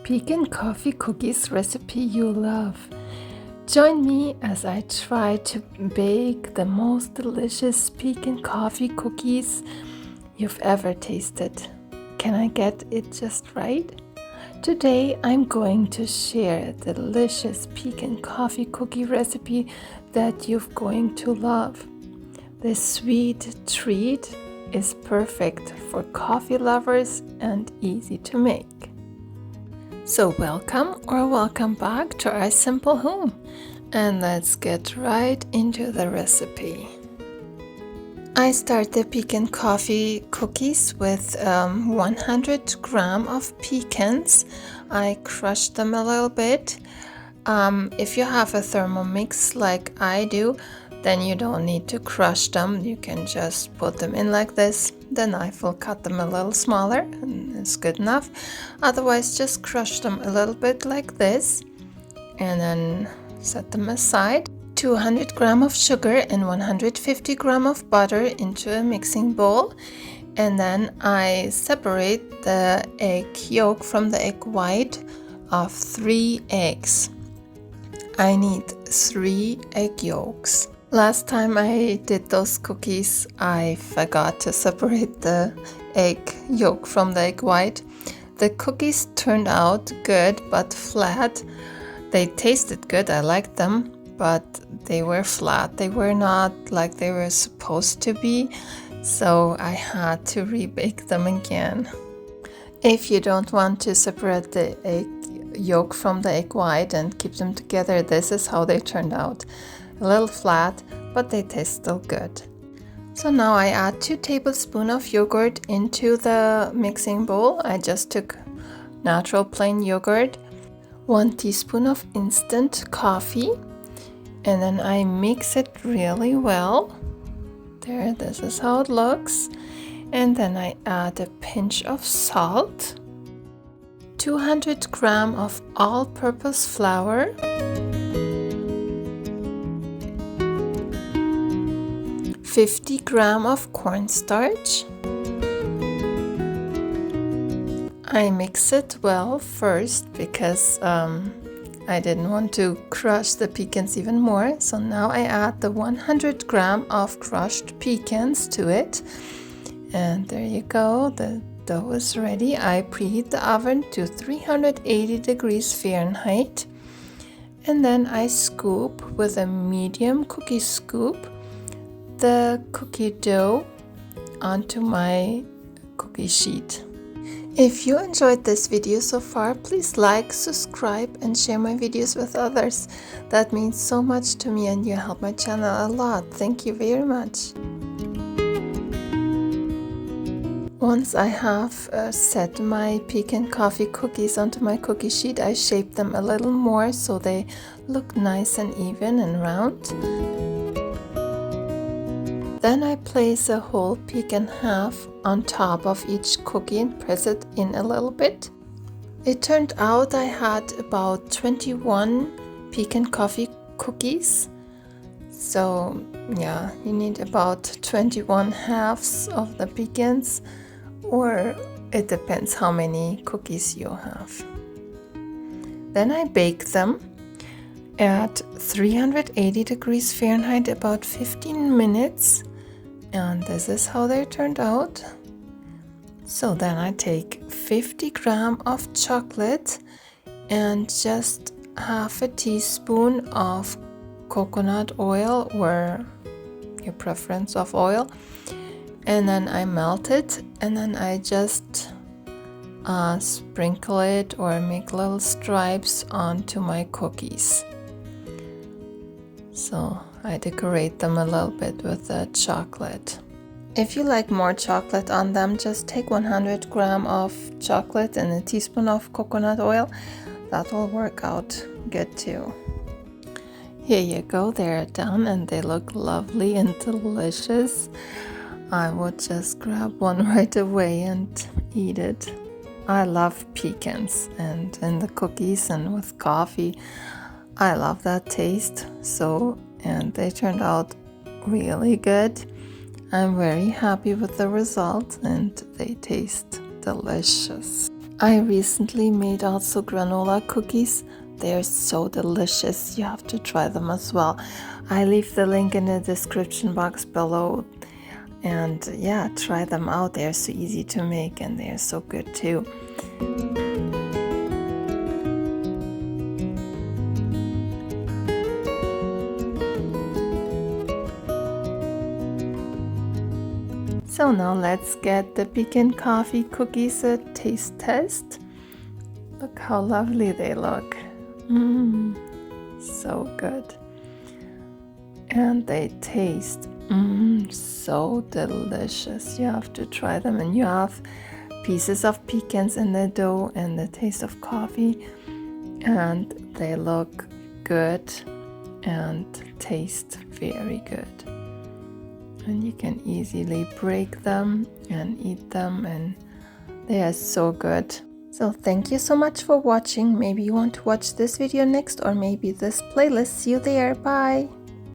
Pecan Coffee Cookies recipe you love. Join me as I try to bake the most delicious pecan coffee cookies you've ever tasted. Can I get it just right? Today I'm going to share a delicious pecan coffee cookie recipe that you're going to love. This sweet treat is perfect for coffee lovers and easy to make. So welcome back to our simple home, and let's get right into the recipe. I start the pecan coffee cookies with 100 gram of pecans. I crush them a little bit. If you have a Thermomix like I do, then you don't need to crush them. You can just put them in like this. The knife will cut them a little smaller and it's good enough. Otherwise, just crush them a little bit like this and then set them aside. 200 gram of sugar and 150 gram of butter into a mixing bowl. And then I separate the egg yolk from the egg white of 3 eggs. I need 3 egg yolks. Last time I did those cookies, I forgot to separate the egg yolk from the egg white. The cookies turned out good but flat. They tasted good, I liked them, but they were flat. They were not like they were supposed to be, so I had to rebake them again. If you don't want to separate the egg yolk from the egg white and keep them together, this is how they turned out. A little flat, but they taste still good. So now I add 2 tablespoons of yogurt into the mixing bowl. I just took natural plain yogurt, 1 teaspoon of instant coffee, and then I mix it really well. There, this is how it looks. And then I add a pinch of salt, 200 gram of all-purpose flour, 50 gram of cornstarch. I mix it well first because I didn't want to crush the pecans even more. So now I add the 100 gram of crushed pecans to it. And there you go, the dough is ready. I preheat the oven to 380 degrees Fahrenheit. And then I scoop with a medium cookie scoop the cookie dough onto my cookie sheet. If you enjoyed this video so far, please like, subscribe, and share my videos with others. That means so much to me and you help my channel a lot. Thank you very much. Once I have set my pecan coffee cookies onto my cookie sheet, I shape them a little more so they look nice and even and round. Then I place a whole pecan half on top of each cookie and press it in a little bit. It turned out I had about 21 pecan coffee cookies. So yeah, you need about 21 halves of the pecans, or it depends how many cookies you have. Then I bake them at 380 degrees Fahrenheit about 15 minutes. And this is how they turned out. So then I take 50 gram of chocolate and just half a teaspoon of coconut oil, or your preference of oil. And then I melt it, and then I just sprinkle it or make little stripes onto my cookies. So I decorate them a little bit with the chocolate. If you like more chocolate on them, just take 100 gram of chocolate and a teaspoon of coconut oil. That will work out good too. Here you go, they're done and they look lovely and delicious. I would just grab one right away and eat it. I love pecans, and in the cookies and with coffee, I love that taste. And they turned out really good. I'm very happy with the result and they taste delicious. I recently made also granola cookies. They're so delicious. You have to try them as well. I leave the link in the description box below. And yeah, try them out. They're so easy to make and they're so good too. So now let's get the Pecan Coffee Cookies a taste test. Look how lovely they look. So good. And they taste so delicious. You have to try them, and you have pieces of pecans in the dough and the taste of coffee, and they look good and taste very good. And you can easily break them and eat them, and they are so good. So thank you so much for watching. Maybe you want to watch this video next, or maybe this playlist. See you there. Bye.